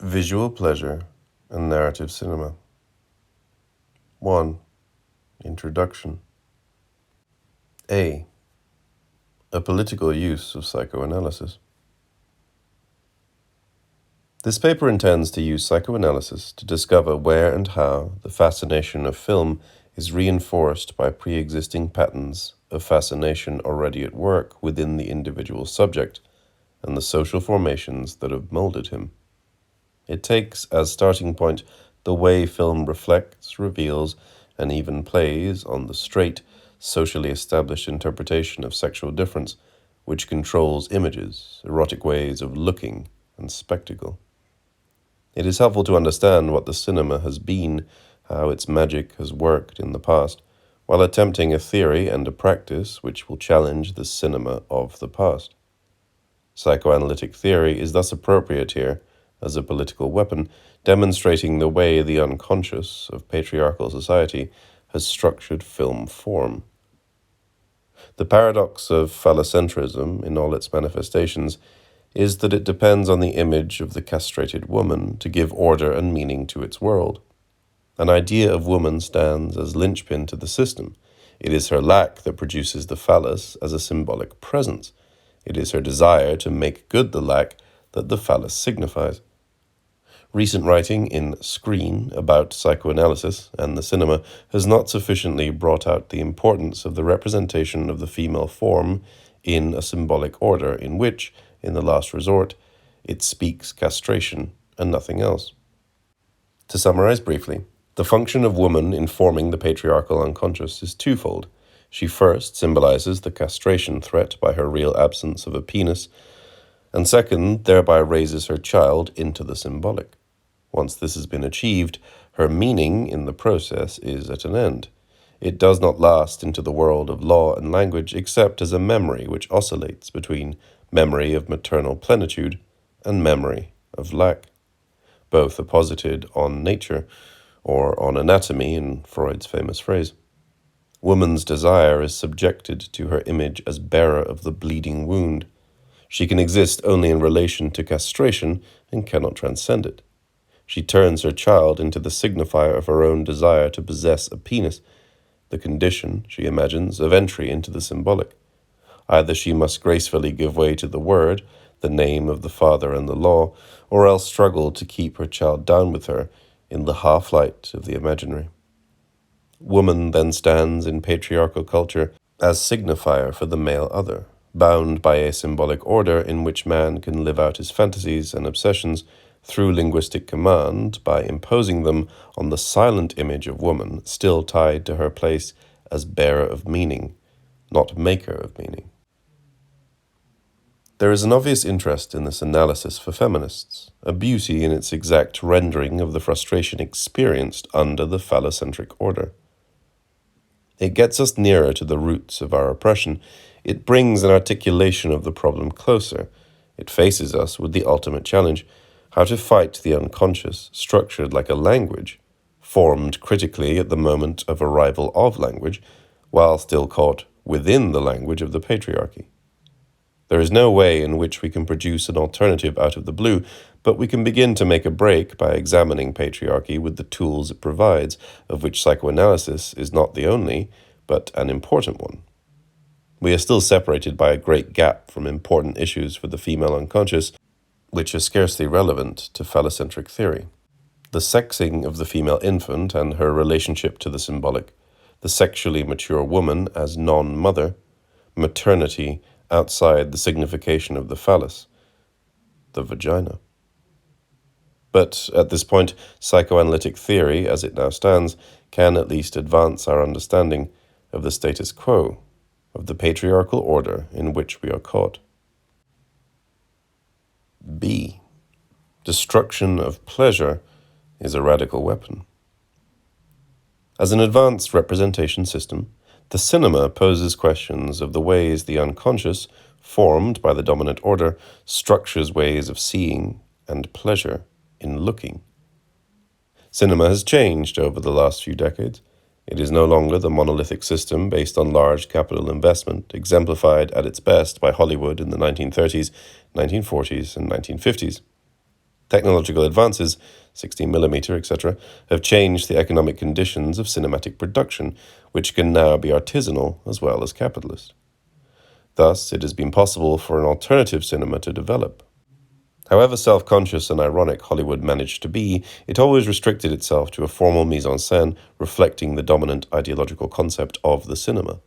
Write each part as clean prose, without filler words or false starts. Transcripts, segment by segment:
Visual pleasure and narrative cinema. 1. Introduction. A political use of psychoanalysis. This paper intends to use psychoanalysis to discover where and how the fascination of film is reinforced by pre-existing patterns of fascination already at work within the individual subject and the social formations that have molded him. It takes as starting point the way film reflects, reveals, and even plays on the straight, socially established interpretation of sexual difference, which controls images, erotic ways of looking, and spectacle. It is helpful to understand what the cinema has been, how its magic has worked in the past, while attempting a theory and a practice which will challenge the cinema of the past. Psychoanalytic theory is thus appropriate here as a political weapon, demonstrating the way the unconscious of patriarchal society has structured film form. The paradox of phallocentrism in all its manifestations is that it depends on the image of the castrated woman to give order and meaning to its world. An idea of woman stands as linchpin to the system. It is her lack that produces the phallus as a symbolic presence. It is her desire to make good the lack that the phallus signifies. Recent writing in Screen about psychoanalysis and the cinema has not sufficiently brought out the importance of the representation of the female form in a symbolic order in which, in the last resort, it speaks castration and nothing else. To summarize briefly, the function of woman in forming the patriarchal unconscious is twofold. She first symbolizes the castration threat by her real absence of a penis, and second, thereby raises her child into the symbolic. Once this has been achieved, her meaning in the process is at an end. It does not last into the world of law and language except as a memory which oscillates between memory of maternal plenitude and memory of lack. Both are posited on nature, or on anatomy in Freud's famous phrase. Woman's desire is subjected to her image as bearer of the bleeding wound. She can exist only in relation to castration and cannot transcend it. She turns her child into the signifier of her own desire to possess a penis, the condition, she imagines, of entry into the symbolic. Either she must gracefully give way to the word, the name of the father and the law, or else struggle to keep her child down with her in the half-light of the imaginary. Woman then stands in patriarchal culture as signifier for the male other, bound by a symbolic order in which man can live out his fantasies and obsessions through linguistic command by imposing them on the silent image of woman still tied to her place as bearer of meaning, not maker of meaning. There is an obvious interest in this analysis for feminists, a beauty in its exact rendering of the frustration experienced under the phallocentric order. It gets us nearer to the roots of our oppression. It brings an articulation of the problem closer. It faces us with the ultimate challenge: how to fight the unconscious, structured like a language, formed critically at the moment of arrival of language, while still caught within the language of the patriarchy. There is no way in which we can produce an alternative out of the blue, but we can begin to make a break by examining patriarchy with the tools it provides, of which psychoanalysis is not the only, but an important one. We are still separated by a great gap from important issues for the female unconscious, which are scarcely relevant to phallocentric theory. The sexing of the female infant and her relationship to the symbolic, the sexually mature woman as non-mother, maternity outside the signification of the phallus, the vagina. But at this point, psychoanalytic theory, as it now stands, can at least advance our understanding of the status quo, of the patriarchal order in which we are caught. B. Destruction of pleasure is a radical weapon. As an advanced representation system, the cinema poses questions of the ways the unconscious, formed by the dominant order, structures ways of seeing and pleasure in looking. Cinema has changed over the last few decades. It is no longer the monolithic system based on large capital investment, exemplified at its best by Hollywood in the 1930s, 1940s, and 1950s. Technological advances, 16mm, etc., have changed the economic conditions of cinematic production, which can now be artisanal as well as capitalist. Thus, it has been possible for an alternative cinema to develop. However self-conscious and ironic Hollywood managed to be, it always restricted itself to a formal mise-en-scène reflecting the dominant ideological concept of the cinema.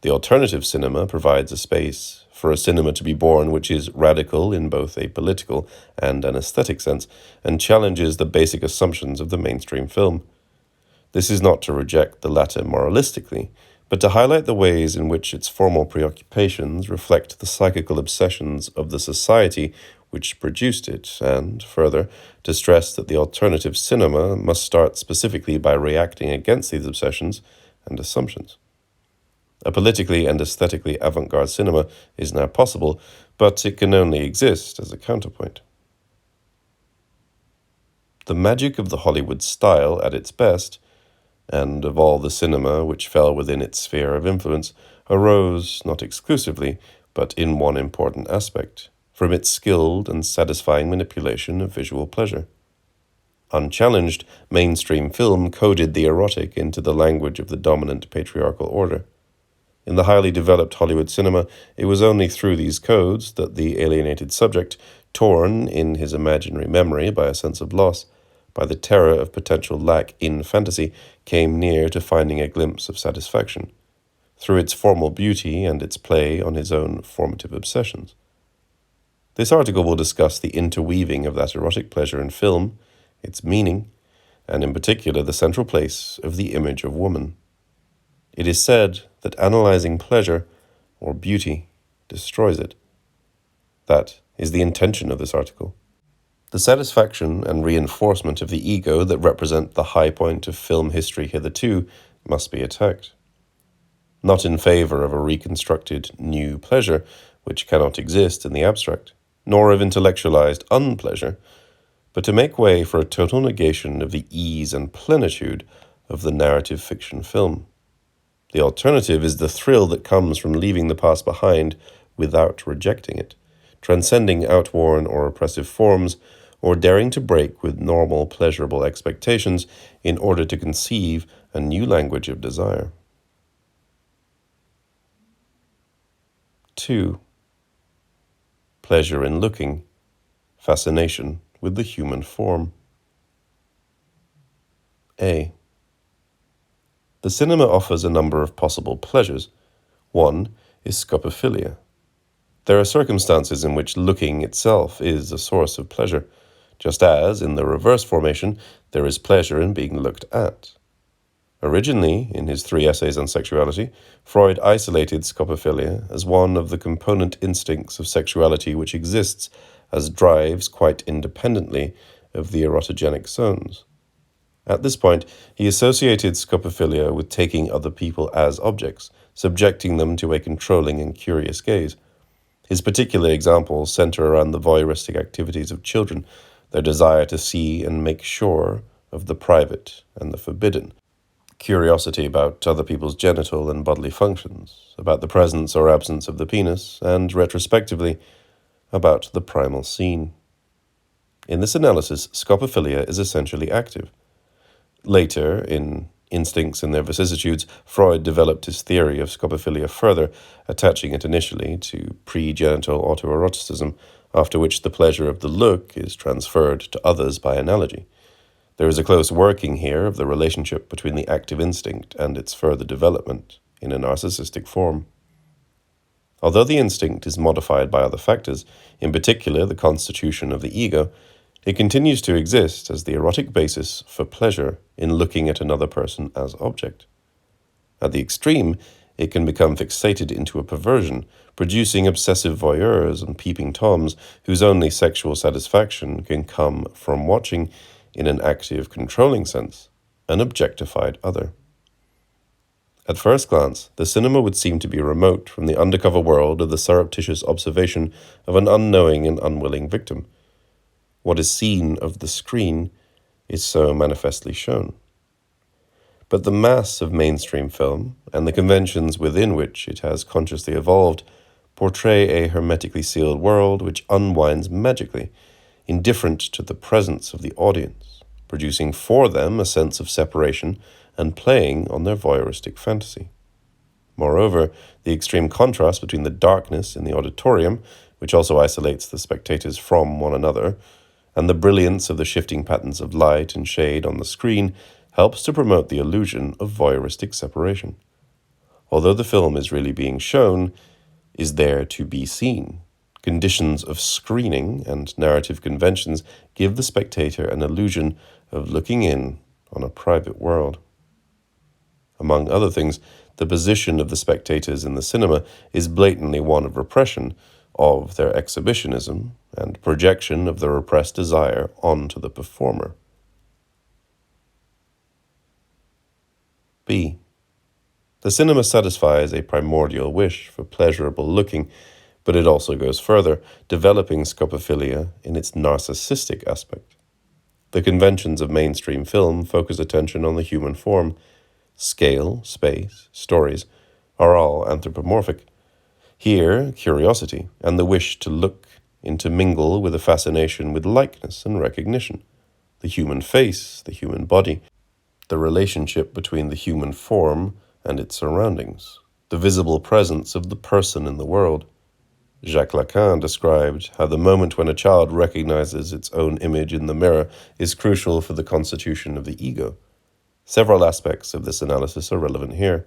The alternative cinema provides a space for a cinema to be born which is radical in both a political and an aesthetic sense, and challenges the basic assumptions of the mainstream film. This is not to reject the latter moralistically, but to highlight the ways in which its formal preoccupations reflect the psychical obsessions of the society which produced it, and, further, to stress that the alternative cinema must start specifically by reacting against these obsessions and assumptions. A politically and aesthetically avant-garde cinema is now possible, but it can only exist as a counterpoint. The magic of the Hollywood style at its best, and of all the cinema which fell within its sphere of influence, arose, not exclusively, but in one important aspect, from its skilled and satisfying manipulation of visual pleasure. Unchallenged, mainstream film coded the erotic into the language of the dominant patriarchal order. In the highly developed Hollywood cinema, it was only through these codes that the alienated subject, torn in his imaginary memory by a sense of loss, by the terror of potential lack in fantasy, came near to finding a glimpse of satisfaction, through its formal beauty and its play on his own formative obsessions. This article will discuss the interweaving of that erotic pleasure in film, its meaning, and in particular the central place of the image of woman. It is said that analyzing pleasure, or beauty, destroys it. That is the intention of this article. The satisfaction and reinforcement of the ego that represent the high point of film history hitherto must be attacked. Not in favor of a reconstructed new pleasure, which cannot exist in the abstract, nor of intellectualized unpleasure, but to make way for a total negation of the ease and plenitude of the narrative fiction film. The alternative is the thrill that comes from leaving the past behind without rejecting it, transcending outworn or oppressive forms, or daring to break with normal, pleasurable expectations in order to conceive a new language of desire. 2. Pleasure in looking, fascination with the human form. A. The cinema offers a number of possible pleasures. One is scopophilia. There are circumstances in which looking itself is a source of pleasure, just as, in the reverse formation, there is pleasure in being looked at. Originally, in his 3 essays on sexuality, Freud isolated scopophilia as one of the component instincts of sexuality which exists as drives quite independently of the erotogenic zones. At this point, he associated scopophilia with taking other people as objects, subjecting them to a controlling and curious gaze. His particular examples center around the voyeuristic activities of children, their desire to see and make sure of the private and the forbidden, curiosity about other people's genital and bodily functions, about the presence or absence of the penis, and, retrospectively, about the primal scene. In this analysis, scopophilia is essentially active. Later, in Instincts and Their Vicissitudes, Freud developed his theory of scopophilia further, attaching it initially to pre-genital autoeroticism, after which the pleasure of the look is transferred to others by analogy. There is a close working here of the relationship between the active instinct and its further development in a narcissistic form. Although the instinct is modified by other factors, in particular the constitution of the ego, it continues to exist as the erotic basis for pleasure in looking at another person as object. At the extreme, it can become fixated into a perversion, producing obsessive voyeurs and peeping toms whose only sexual satisfaction can come from watching, in an active, controlling sense, an objectified other. At first glance, the cinema would seem to be remote from the undercover world of the surreptitious observation of an unknowing and unwilling victim. What is seen of the screen is so manifestly shown. But the mass of mainstream film, and the conventions within which it has consciously evolved, portray a hermetically sealed world which unwinds magically, indifferent to the presence of the audience, producing for them a sense of separation and playing on their voyeuristic fantasy. Moreover, the extreme contrast between the darkness in the auditorium, which also isolates the spectators from one another, and the brilliance of the shifting patterns of light and shade on the screen helps to promote the illusion of voyeuristic separation. Although the film is really being shown, is there to be seen. Conditions of screening and narrative conventions give the spectator an illusion of looking in on a private world. Among other things, the position of the spectators in the cinema is blatantly one of repression of their exhibitionism and projection of the repressed desire onto the performer. B. The cinema satisfies a primordial wish for pleasurable looking, but it also goes further, developing scopophilia in its narcissistic aspect. The conventions of mainstream film focus attention on the human form. Scale, space, stories are all anthropomorphic. Here, curiosity and the wish to look intermingle with a fascination with likeness and recognition. The human face, the human body, the relationship between the human form and its surroundings, the visible presence of the person in the world. Jacques Lacan described how the moment when a child recognizes its own image in the mirror is crucial for the constitution of the ego. Several aspects of this analysis are relevant here.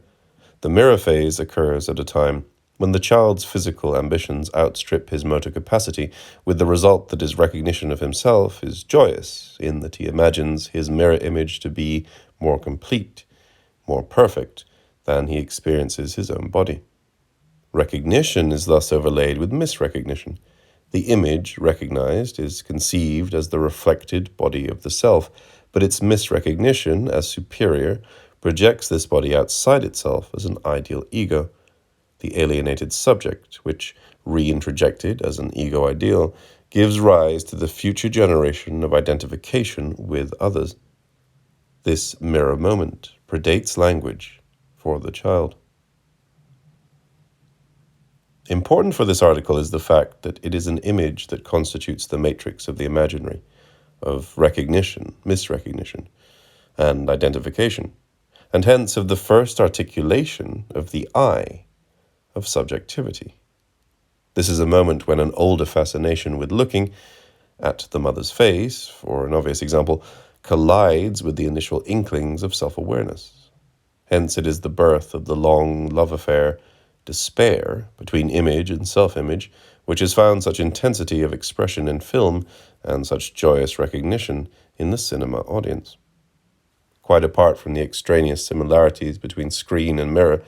The mirror phase occurs at a time when the child's physical ambitions outstrip his motor capacity, with the result that his recognition of himself is joyous, in that he imagines his mirror image to be more complete, more perfect than he experiences his own body. Recognition is thus overlaid with misrecognition. The image recognized is conceived as the reflected body of the self, but its misrecognition as superior projects this body outside itself as an ideal ego. The alienated subject, which, reintrojected as an ego ideal, gives rise to the future generation of identification with others. This mirror moment predates language for the child. Important for this article is the fact that it is an image that constitutes the matrix of the imaginary, of recognition, misrecognition, and identification, and hence of the first articulation of the I, of subjectivity. This is a moment when an older fascination with looking at the mother's face, for an obvious example, collides with the initial inklings of self-awareness. Hence it is the birth of the long love affair, despair, between image and self-image, which has found such intensity of expression in film and such joyous recognition in the cinema audience. Quite apart from the extraneous similarities between screen and mirror,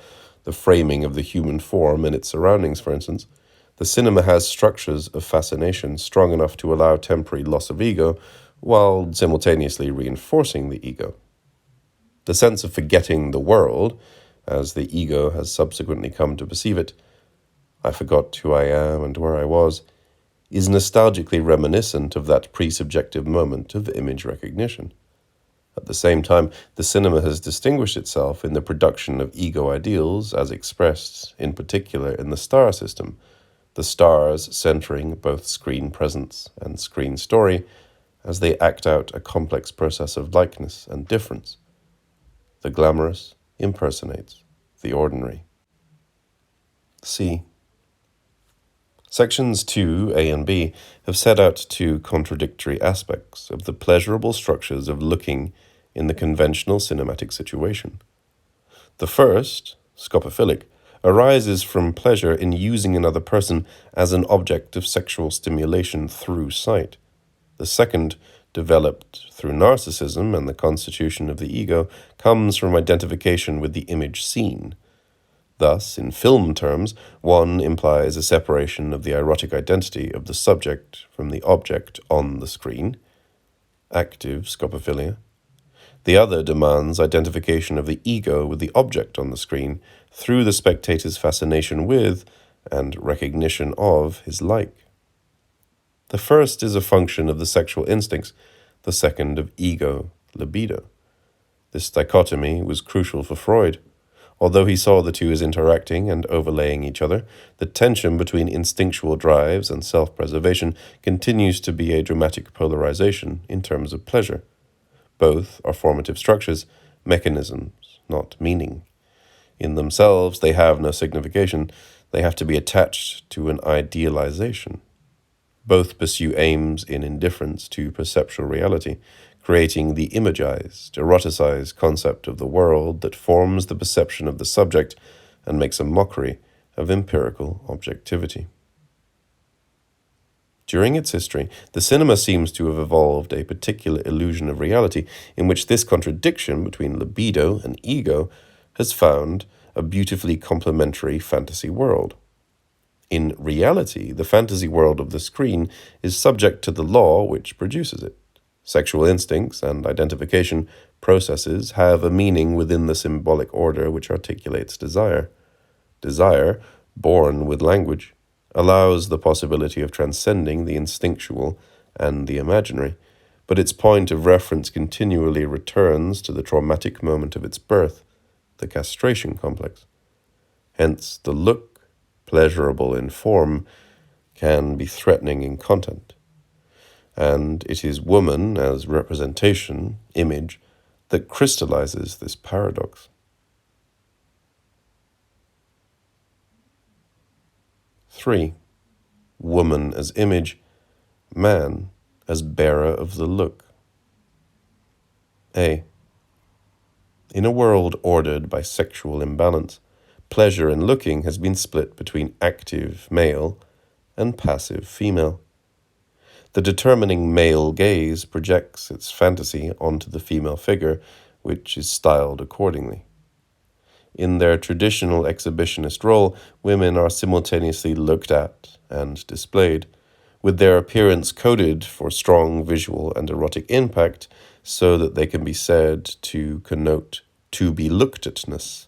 the framing of the human form and its surroundings, for instance, the cinema has structures of fascination strong enough to allow temporary loss of ego, while simultaneously reinforcing the ego. The sense of forgetting the world, as the ego has subsequently come to perceive it, I forgot who I am and where I was, is nostalgically reminiscent of that pre-subjective moment of image recognition. At the same time, the cinema has distinguished itself in the production of ego ideals as expressed, in particular, in the star system, the stars centering both screen presence and screen story as they act out a complex process of likeness and difference. The glamorous impersonates the ordinary. C. Sections 2a and b have set out two contradictory aspects of the pleasurable structures of looking in the conventional cinematic situation. The first, scopophilic, arises from pleasure in using another person as an object of sexual stimulation through sight. The second, developed through narcissism and the constitution of the ego, comes from identification with the image seen. Thus, in film terms, one implies a separation of the erotic identity of the subject from the object on the screen, active scopophilia. The other demands identification of the ego with the object on the screen through the spectator's fascination with and recognition of his like. The first is a function of the sexual instincts, the second of ego, libido. This dichotomy was crucial for Freud. Although he saw the two as interacting and overlaying each other, the tension between instinctual drives and self-preservation continues to be a dramatic polarization in terms of pleasure. Both are formative structures, mechanisms, not meaning. In themselves, they have no signification. They have to be attached to an idealization. Both pursue aims in indifference to perceptual reality, creating the imagized, eroticized concept of the world that forms the perception of the subject and makes a mockery of empirical objectivity. During its history, the cinema seems to have evolved a particular illusion of reality in which this contradiction between libido and ego has found a beautifully complementary fantasy world. In reality, the fantasy world of the screen is subject to the law which produces it. Sexual instincts and identification processes have a meaning within the symbolic order which articulates desire. Desire, born with language, allows the possibility of transcending the instinctual and the imaginary, but its point of reference continually returns to the traumatic moment of its birth, the castration complex. Hence, the look, pleasurable in form, can be threatening in content. And it is woman as representation, image, that crystallizes this paradox. 3. Woman as image, man as bearer of the look. A. In a world ordered by sexual imbalance, pleasure in looking has been split between active male and passive female. The determining male gaze projects its fantasy onto the female figure, which is styled accordingly. In their traditional exhibitionist role, women are simultaneously looked at and displayed, with their appearance coded for strong visual and erotic impact so that they can be said to connote to-be-looked-atness.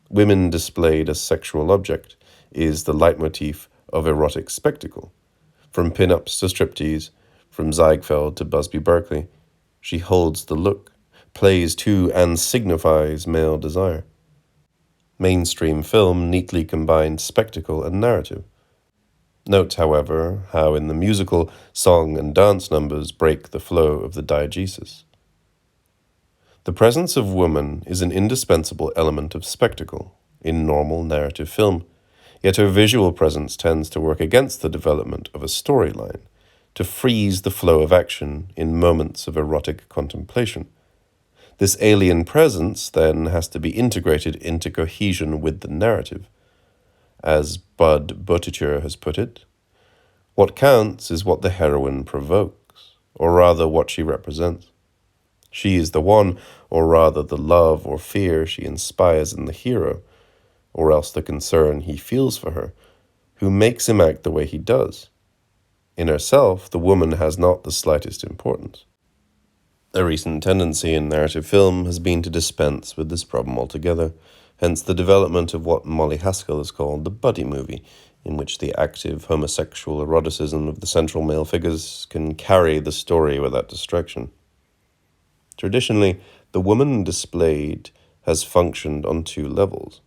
Women displayed as sexual object is the leitmotif of erotic spectacle. From pin-ups to striptease, from Ziegfeld to Busby Berkeley, she holds the look, plays to and signifies male desire. Mainstream film neatly combined spectacle and narrative. Note, however, how in the musical, song and dance numbers break the flow of the diegesis. The presence of woman is an indispensable element of spectacle in normal narrative film, yet her visual presence tends to work against the development of a storyline, to freeze the flow of action in moments of erotic contemplation. This alien presence, then, has to be integrated into cohesion with the narrative. As Boetticher has put it, what counts is what the heroine provokes, or rather what she represents. She is the one, or rather the love or fear she inspires in the hero, or else the concern he feels for her, who makes him act the way he does. In herself, the woman has not the slightest importance. A recent tendency in narrative film has been to dispense with this problem altogether, hence the development of what Molly Haskell has called the buddy movie, in which the active homosexual eroticism of the central male figures can carry the story without distraction. Traditionally, the woman displayed has functioned on two levels: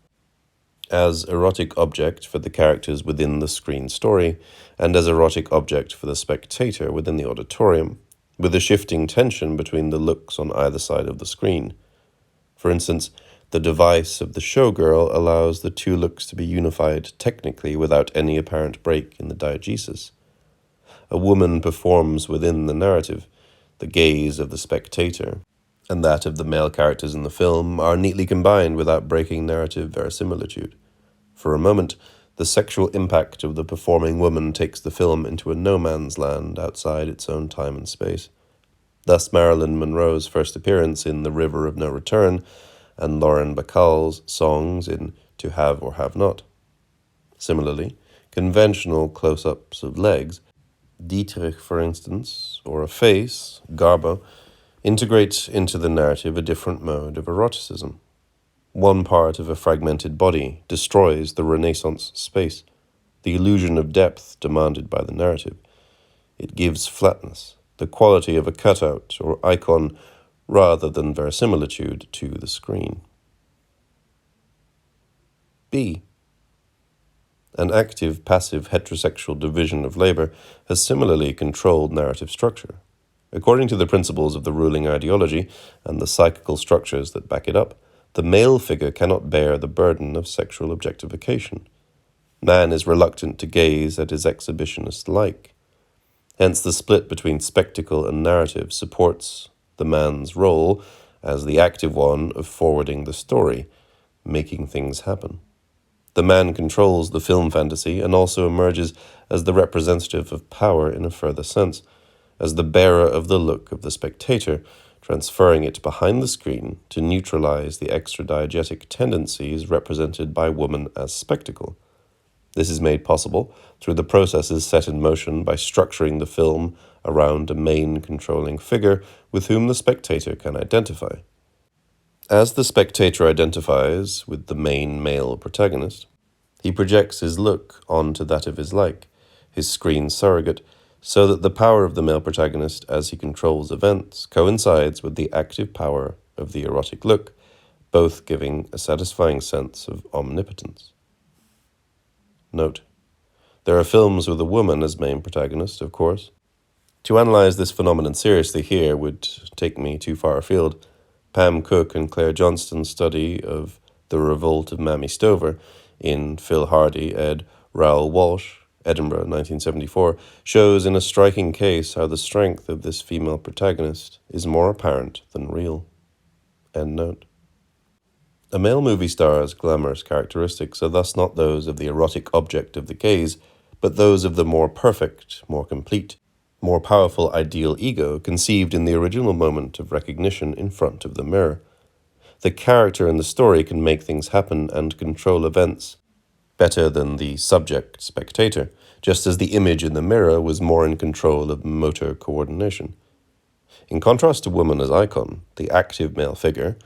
as erotic object for the characters within the screen story, and as erotic object for the spectator within the auditorium, with a shifting tension between the looks on either side of the screen. For instance, the device of the showgirl allows the two looks to be unified technically without any apparent break in the diegesis. A woman performs within the narrative. The gaze of the spectator and that of the male characters in the film are neatly combined without breaking narrative verisimilitude. For a moment, the sexual impact of the performing woman takes the film into a no-man's land outside its own time and space. Thus Marilyn Monroe's first appearance in The River of No Return and Lauren Bacall's songs in To Have or Have Not. Similarly, conventional close-ups of legs, Dietrich for instance, or a face, Garbo, integrate into the narrative a different mode of eroticism. One part of a fragmented body destroys the Renaissance space, the illusion of depth demanded by the narrative. It gives flatness, the quality of a cutout or icon rather than verisimilitude to the screen. B. An active-passive heterosexual division of labor has similarly controlled narrative structure. According to the principles of the ruling ideology and the psychical structures that back it up, the male figure cannot bear the burden of sexual objectification. Man is reluctant to gaze at his exhibitionist like. Hence the split between spectacle and narrative supports the man's role as the active one of forwarding the story, making things happen. The man controls the film fantasy and also emerges as the representative of power in a further sense, as the bearer of the look of the spectator, transferring it behind the screen to neutralize the extradiegetic tendencies represented by woman as spectacle. This is made possible through the processes set in motion by structuring the film around a main controlling figure with whom the spectator can identify. As the spectator identifies with the main male protagonist, he projects his look onto that of his like, his screen surrogate, so that the power of the male protagonist as he controls events coincides with the active power of the erotic look, both giving a satisfying sense of omnipotence. Note: there are films with a woman as main protagonist, of course. To analyze this phenomenon seriously here would take me too far afield. Pam Cook and Claire Johnston's study of The Revolt of Mammy Stover in Phil Hardy, ed. Raoul Walsh, Edinburgh, 1974, shows in a striking case how the strength of this female protagonist is more apparent than real. End note. A male movie star's glamorous characteristics are thus not those of the erotic object of the gaze, but those of the more perfect, more complete, more powerful ideal ego conceived in the original moment of recognition in front of the mirror. The character in the story can make things happen and control events better than the subject spectator, just as the image in the mirror was more in control of motor coordination. In contrast to woman as icon, the active male figure,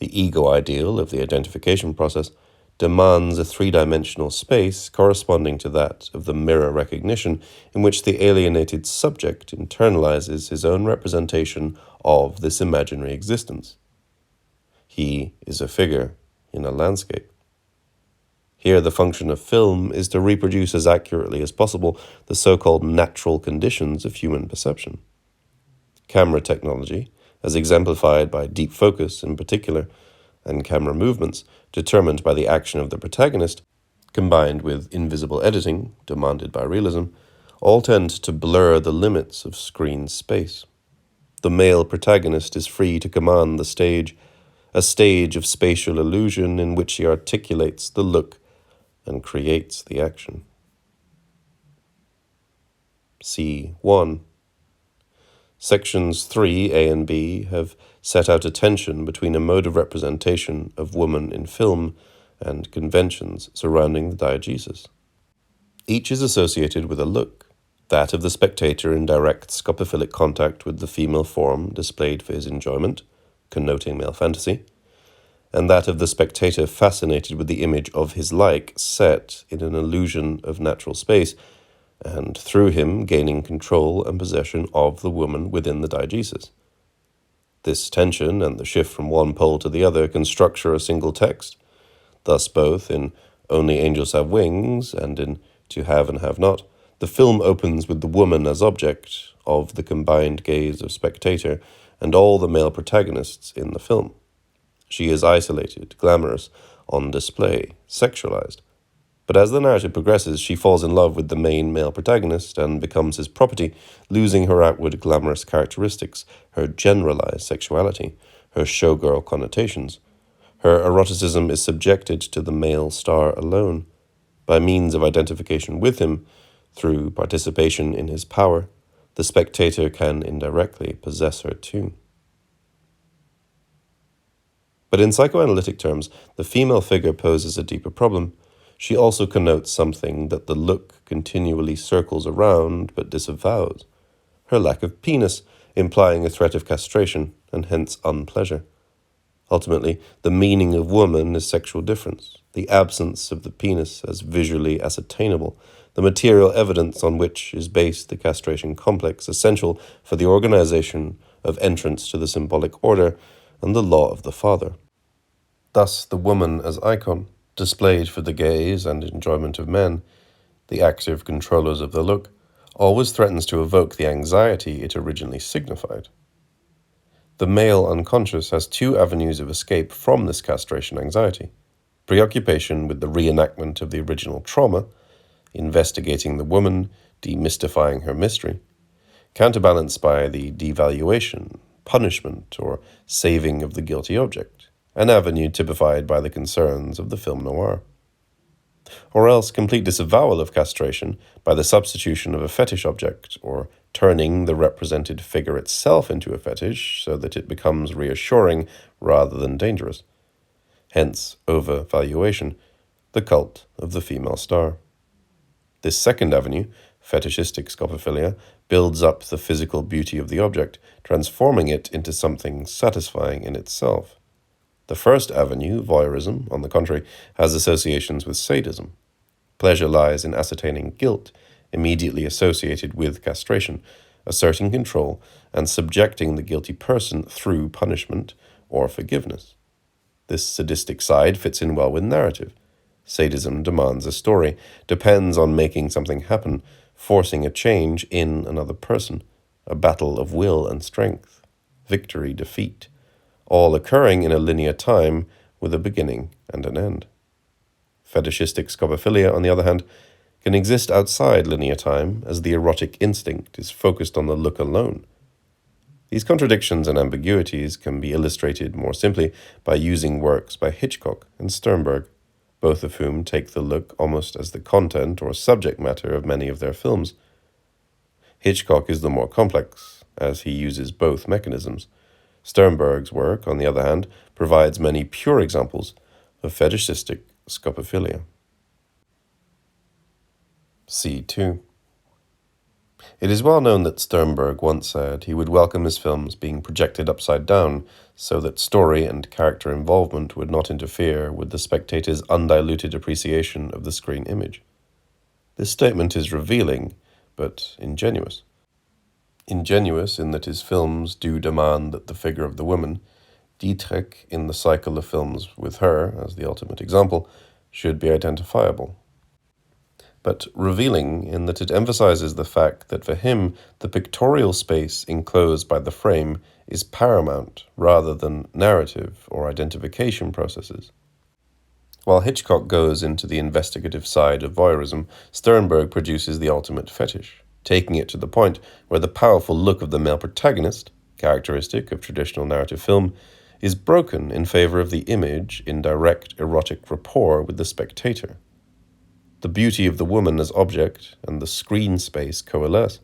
the ego ideal of the identification process, demands a three-dimensional space corresponding to that of the mirror recognition in which the alienated subject internalizes his own representation of this imaginary existence. He is a figure in a landscape. Here the function of film is to reproduce as accurately as possible the so-called natural conditions of human perception. Camera technology, as exemplified by deep focus in particular, and camera movements determined by the action of the protagonist, combined with invisible editing demanded by realism, all tend to blur the limits of screen space. The male protagonist is free to command the stage, a stage of spatial illusion in which he articulates the look and creates the action. C1. Sections 3a and b have set out a tension between a mode of representation of woman in film and conventions surrounding the diegesis. Each is associated with a look, that of the spectator in direct scopophilic contact with the female form displayed for his enjoyment, connoting male fantasy, and that of the spectator fascinated with the image of his like set in an illusion of natural space, and through him gaining control and possession of the woman within the diegesis. This tension and the shift from one pole to the other can structure a single text. Thus both in Only Angels Have Wings and in To Have and Have Not, the film opens with the woman as object of the combined gaze of spectator and all the male protagonists in the film. She is isolated, glamorous, on display, sexualized. But as the narrative progresses, she falls in love with the main male protagonist and becomes his property, losing her outward glamorous characteristics, her generalized sexuality, her showgirl connotations. Her eroticism is subjected to the male star alone. By means of identification with him, through participation in his power, the spectator can indirectly possess her too. But in psychoanalytic terms, the female figure poses a deeper problem. She also connotes something that the look continually circles around but disavows: her lack of penis, implying a threat of castration and hence unpleasure. Ultimately, the meaning of woman is sexual difference, the absence of the penis as visually ascertainable, the material evidence on which is based the castration complex essential for the organization of entrance to the symbolic order and the law of the father. Thus, the woman as icon, Displayed for the gaze and enjoyment of men, the active controllers of the look, always threatens to evoke the anxiety it originally signified. The male unconscious has two avenues of escape from this castration anxiety: preoccupation with the reenactment of the original trauma, investigating the woman, demystifying her mystery, counterbalanced by the devaluation, punishment, or saving of the guilty object, an avenue typified by the concerns of the film noir. Or else complete disavowal of castration by the substitution of a fetish object, or turning the represented figure itself into a fetish so that it becomes reassuring rather than dangerous. Hence, overvaluation, the cult of the female star. This second avenue, fetishistic scopophilia, builds up the physical beauty of the object, transforming it into something satisfying in itself. The first avenue, voyeurism, on the contrary, has associations with sadism. Pleasure lies in ascertaining guilt, immediately associated with castration, asserting control, and subjecting the guilty person through punishment or forgiveness. This sadistic side fits in well with narrative. Sadism demands a story, depends on making something happen, forcing a change in another person, a battle of will and strength, victory, defeat, all occurring in a linear time with a beginning and an end. Fetishistic scopophilia, on the other hand, can exist outside linear time as the erotic instinct is focused on the look alone. These contradictions and ambiguities can be illustrated more simply by using works by Hitchcock and Sternberg, both of whom take the look almost as the content or subject matter of many of their films. Hitchcock is the more complex, as he uses both mechanisms. Sternberg's work, on the other hand, provides many pure examples of fetishistic scopophilia. C2. It is well known that Sternberg once said he would welcome his films being projected upside down so that story and character involvement would not interfere with the spectator's undiluted appreciation of the screen image. This statement is revealing, but ingenuous. Ingenuous in that his films do demand that the figure of the woman, Dietrich in the cycle of films with her as the ultimate example, should be identifiable. But revealing in that it emphasizes the fact that for him the pictorial space enclosed by the frame is paramount rather than narrative or identification processes. While Hitchcock goes into the investigative side of voyeurism, Sternberg produces the ultimate fetish, taking it to the point where the powerful look of the male protagonist, characteristic of traditional narrative film, is broken in favor of the image in direct erotic rapport with the spectator. The beauty of the woman as object and the screen space coalesce.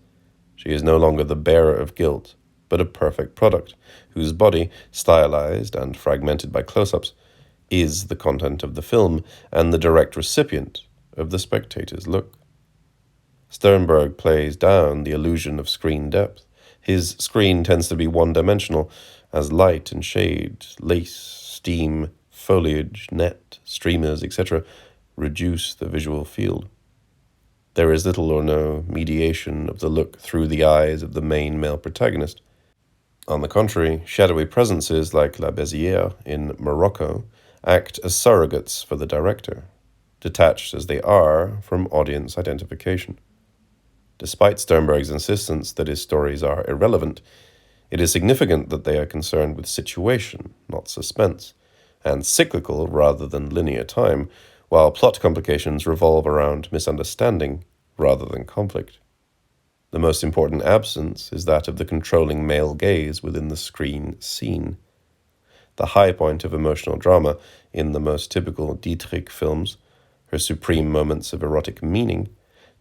She is no longer the bearer of guilt, but a perfect product, whose body, stylized and fragmented by close-ups, is the content of the film and the direct recipient of the spectator's look. Sternberg plays down the illusion of screen depth. His screen tends to be one-dimensional, as light and shade, lace, steam, foliage, net, streamers, etc., reduce the visual field. There is little or no mediation of the look through the eyes of the main male protagonist. On the contrary, shadowy presences like La Bézière in Morocco act as surrogates for the director, detached as they are from audience identification. Despite Sternberg's insistence that his stories are irrelevant, it is significant that they are concerned with situation, not suspense, and cyclical rather than linear time, while plot complications revolve around misunderstanding rather than conflict. The most important absence is that of the controlling male gaze within the screen scene. The high point of emotional drama in the most typical Dietrich films, her supreme moments of erotic meaning,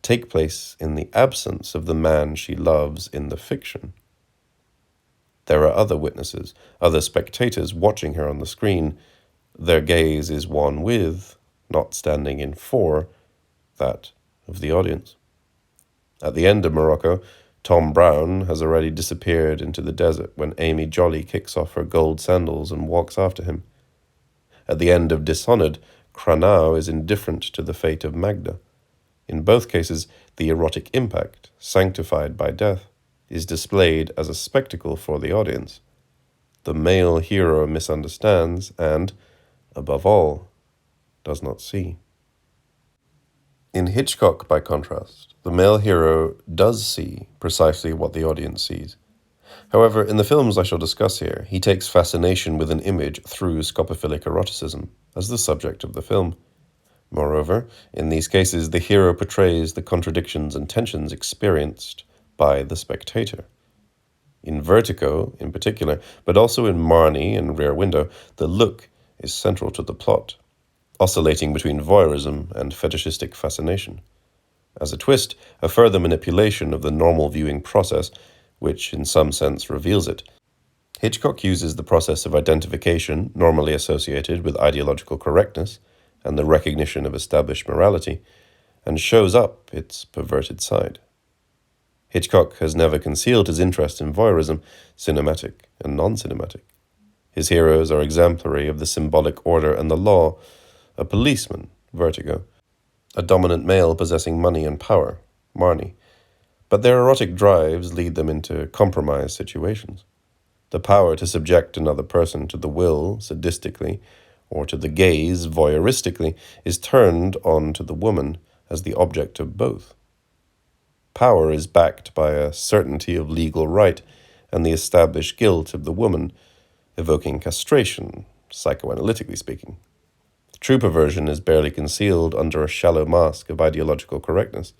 take place in the absence of the man she loves in the fiction. There are other witnesses, other spectators watching her on the screen. Their gaze is one with, not standing in for, that of the audience. At the end of Morocco, Tom Brown has already disappeared into the desert when Amy Jolly kicks off her gold sandals and walks after him. At the end of Dishonored, Cranach is indifferent to the fate of Magda. In both cases, the erotic impact, sanctified by death, is displayed as a spectacle for the audience. The male hero misunderstands and, above all, does not see. In Hitchcock, by contrast, the male hero does see precisely what the audience sees. However, in the films I shall discuss here, he takes fascination with an image through scopophilic eroticism as the subject of the film. Moreover, in these cases, the hero portrays the contradictions and tensions experienced by the spectator. In Vertigo, in particular, but also in Marnie and Rear Window, the look is central to the plot, oscillating between voyeurism and fetishistic fascination. As a twist, a further manipulation of the normal viewing process, which in some sense reveals it. Hitchcock uses the process of identification normally associated with ideological correctness and the recognition of established morality, and shows up its perverted side. Hitchcock has never concealed his interest in voyeurism, cinematic and non-cinematic. His heroes are exemplary of the symbolic order and the law, a policeman, Vertigo, a dominant male possessing money and power, Marnie, but their erotic drives lead them into compromised situations. The power to subject another person to the will, sadistically, or to the gaze, voyeuristically, is turned on to the woman as the object of both. Power is backed by a certainty of legal right and the established guilt of the woman, evoking castration, psychoanalytically speaking. True perversion is barely concealed under a shallow mask of ideological correctness.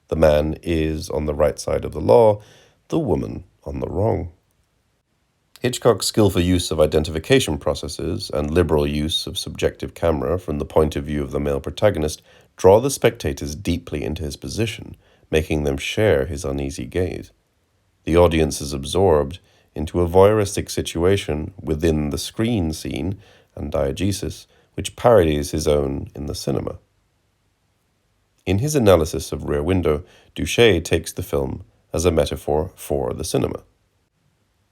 The man is on the right side of the law, the woman on the wrong. Hitchcock's skillful use of identification processes and liberal use of subjective camera from the point of view of the male protagonist draw the spectators deeply into his position, making them share his uneasy gaze. The audience is absorbed into a voyeuristic situation within the screen scene and diegesis, which parodies his own in the cinema. In his analysis of Rear Window, Douchet takes the film as a metaphor for the cinema.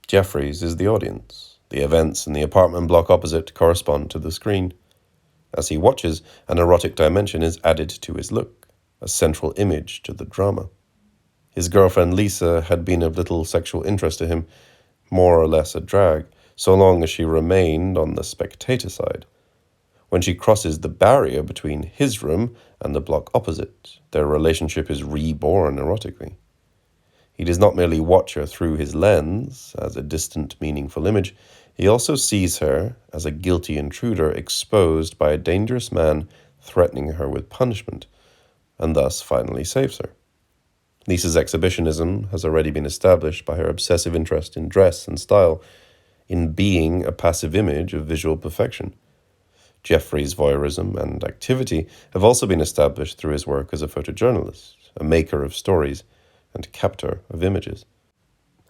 Jeffries is the audience. The events in the apartment block opposite correspond to the screen. As he watches, an erotic dimension is added to his look, a central image to the drama. His girlfriend Lisa had been of little sexual interest to him, more or less a drag, so long as she remained on the spectator side. When she crosses the barrier between his room and the block opposite, their relationship is reborn erotically. He does not merely watch her through his lens, as a distant, meaningful image. He also sees her as a guilty intruder exposed by a dangerous man threatening her with punishment, and thus finally saves her. Lisa's exhibitionism has already been established by her obsessive interest in dress and style, in being a passive image of visual perfection. Jeffrey's voyeurism and activity have also been established through his work as a photojournalist, a maker of stories, and captor of images.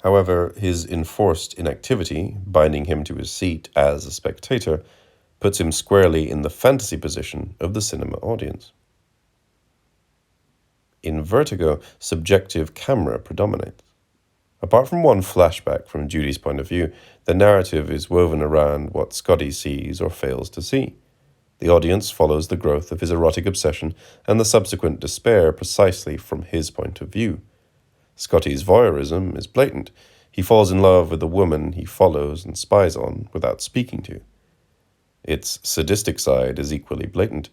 However, his enforced inactivity, binding him to his seat as a spectator, puts him squarely in the fantasy position of the cinema audience. In Vertigo, subjective camera predominates. Apart from one flashback from Judy's point of view, the narrative is woven around what Scotty sees or fails to see. The audience follows the growth of his erotic obsession and the subsequent despair precisely from his point of view. Scotty's voyeurism is blatant. He falls in love with the woman he follows and spies on without speaking to. Its sadistic side is equally blatant.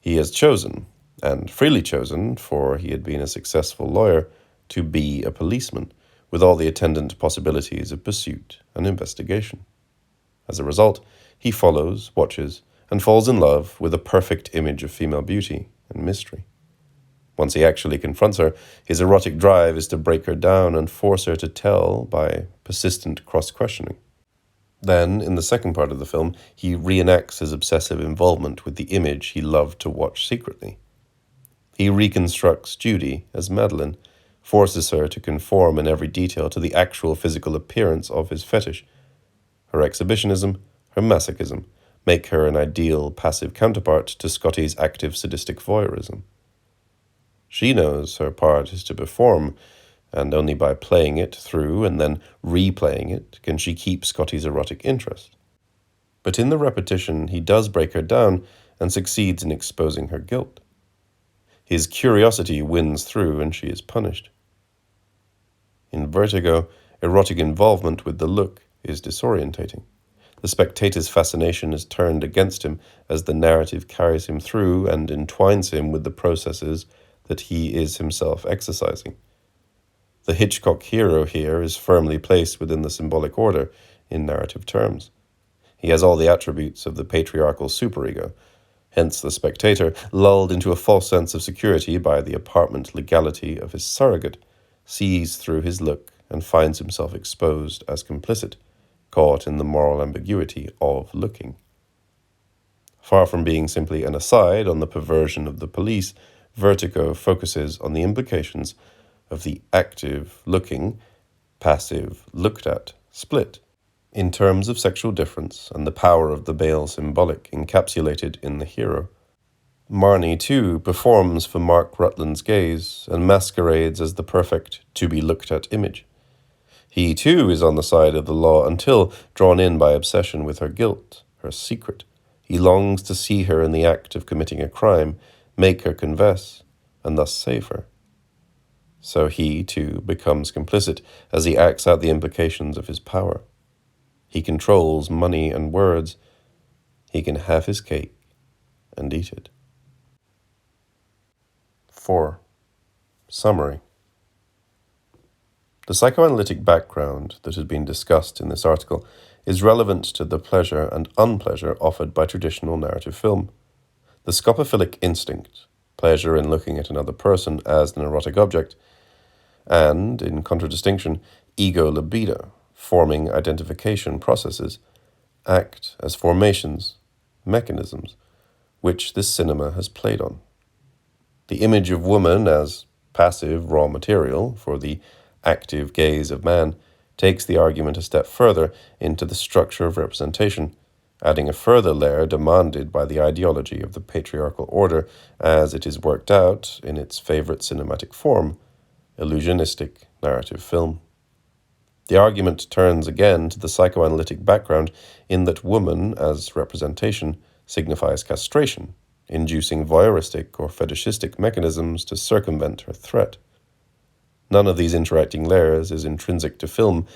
He has chosen, and freely chosen, for he had been a successful lawyer, to be a policeman, with all the attendant possibilities of pursuit and investigation. As a result, he follows, watches, and falls in love with a perfect image of female beauty and mystery. Once he actually confronts her, his erotic drive is to break her down and force her to tell by persistent cross-questioning. Then, in the second part of the film, he reenacts his obsessive involvement with the image he loved to watch secretly. He reconstructs Judy as Marilyn, forces her to conform in every detail to the actual physical appearance of his fetish. Her exhibitionism, her masochism, make her an ideal passive counterpart to Scotty's active sadistic voyeurism. She knows her part is to perform, and only by playing it through and then replaying it can she keep Scotty's erotic interest. But in the repetition, he does break her down and succeeds in exposing her guilt. His curiosity wins through and she is punished. In Vertigo, erotic involvement with the look is disorientating. The spectator's fascination is turned against him as the narrative carries him through and entwines him with the processes that he is himself exercising. The Hitchcock hero here is firmly placed within the symbolic order in narrative terms. He has all the attributes of the patriarchal superego. Hence the spectator, lulled into a false sense of security by the apartment legality of his surrogate, sees through his look and finds himself exposed as complicit, caught in the moral ambiguity of looking. Far from being simply an aside on the perversion of the police, Vertigo focuses on the implications of the active looking, passive looked at split, in terms of sexual difference and the power of the male symbolic encapsulated in the hero. Marnie, too, performs for Mark Rutland's gaze and masquerades as the perfect to-be-looked-at image. He, too, is on the side of the law until, drawn in by obsession with her guilt, her secret, he longs to see her in the act of committing a crime, make her confess, and thus save her. So he, too, becomes complicit as he acts out the implications of his power. He controls money and words. He can have his cake and eat it. 4. Summary. The psychoanalytic background that has been discussed in this article is relevant to the pleasure and unpleasure offered by traditional narrative film. The scopophilic instinct, pleasure in looking at another person as an erotic object, and, in contradistinction, ego libido, forming identification processes, act as formations, mechanisms, which this cinema has played on. The image of woman as passive raw material for the active gaze of man takes the argument a step further into the structure of representation, adding a further layer demanded by the ideology of the patriarchal order as it is worked out in its favorite cinematic form, illusionistic narrative film. The argument turns again to the psychoanalytic background in that woman as representation signifies castration, inducing voyeuristic or fetishistic mechanisms to circumvent her threat. None of these interacting layers is intrinsic to film,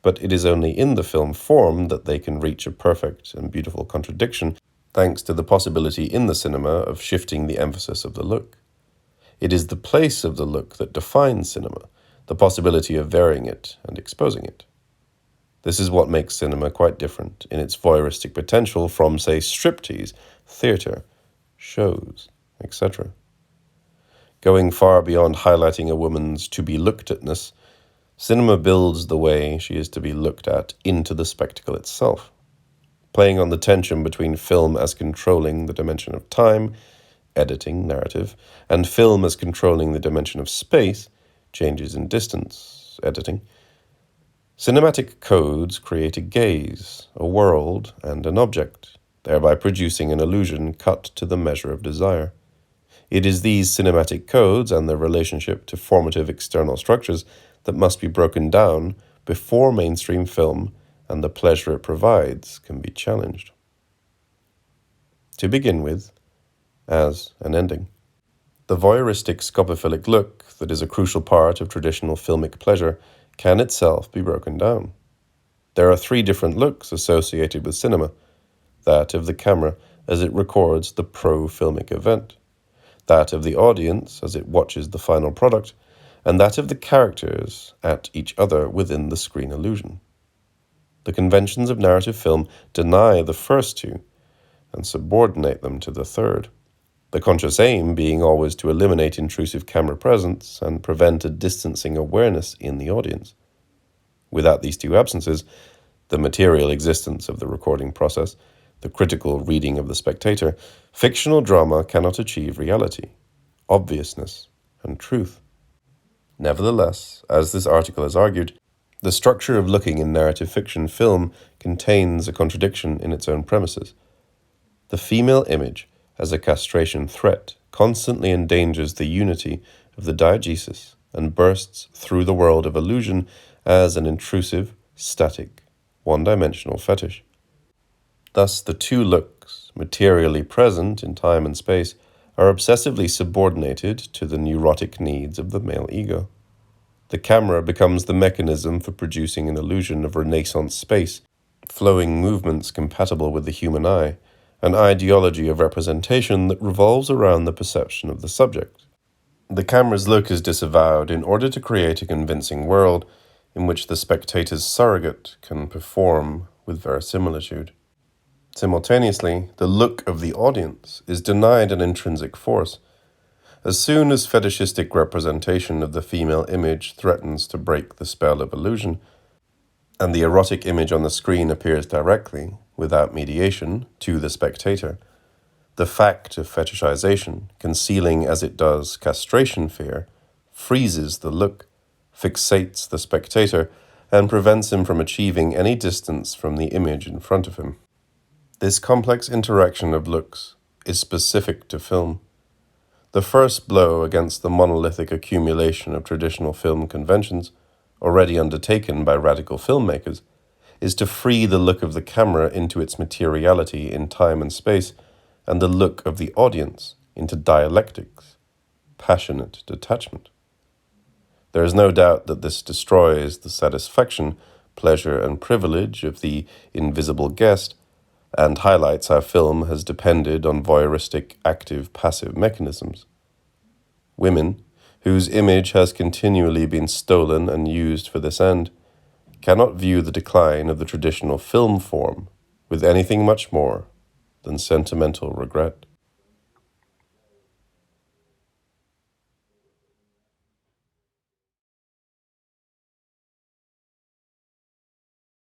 but it is only in the film form that they can reach a perfect and beautiful contradiction, thanks to the possibility in the cinema of shifting the emphasis of the look. It is the place of the look that defines cinema, the possibility of varying it and exposing it. This is what makes cinema quite different in its voyeuristic potential from, say, striptease, theatre, shows, etc. Going far beyond highlighting a woman's to-be-looked-atness, cinema builds the way she is to be looked at into the spectacle itself, playing on the tension between film as controlling the dimension of time, editing, narrative, and film as controlling the dimension of space, changes in distance, editing. Cinematic codes create a gaze, a world, and an object, thereby producing an illusion cut to the measure of desire. It is these cinematic codes and their relationship to formative external structures that must be broken down before mainstream film and the pleasure it provides can be challenged. To begin with, as an ending, the voyeuristic scopophilic look that is a crucial part of traditional filmic pleasure can itself be broken down. There are 3 different looks associated with cinema: that of the camera as it records the pro-filmic event, that of the audience as it watches the final product, and that of the characters at each other within the screen illusion. The conventions of narrative film deny the first 2 and subordinate them to the third, the conscious aim being always to eliminate intrusive camera presence and prevent a distancing awareness in the audience. Without these 2 absences, the material existence of the recording process, the critical reading of the spectator, fictional drama cannot achieve reality, obviousness, and truth. Nevertheless, as this article has argued, the structure of looking in narrative fiction film contains a contradiction in its own premises. The female image as a castration threat constantly endangers the unity of the diegesis and bursts through the world of illusion as an intrusive, static, one-dimensional fetish. Thus, the 2 looks, materially present in time and space, are obsessively subordinated to the neurotic needs of the male ego. The camera becomes the mechanism for producing an illusion of Renaissance space, flowing movements compatible with the human eye, an ideology of representation that revolves around the perception of the subject. The camera's look is disavowed in order to create a convincing world in which the spectator's surrogate can perform with verisimilitude. Simultaneously, the look of the audience is denied an intrinsic force. As soon as fetishistic representation of the female image threatens to break the spell of illusion, and the erotic image on the screen appears directly, without mediation, to the spectator, the fact of fetishization, concealing as it does castration fear, freezes the look, fixates the spectator, and prevents him from achieving any distance from the image in front of him. This complex interaction of looks is specific to film. The first blow against the monolithic accumulation of traditional film conventions, already undertaken by radical filmmakers, is to free the look of the camera into its materiality in time and space, and the look of the audience into dialectics, passionate detachment. There is no doubt that this destroys the satisfaction, pleasure, and privilege of the invisible guest, and highlights how film has depended on voyeuristic active-passive mechanisms. Women, whose image has continually been stolen and used for this end, cannot view the decline of the traditional film form with anything much more than sentimental regret.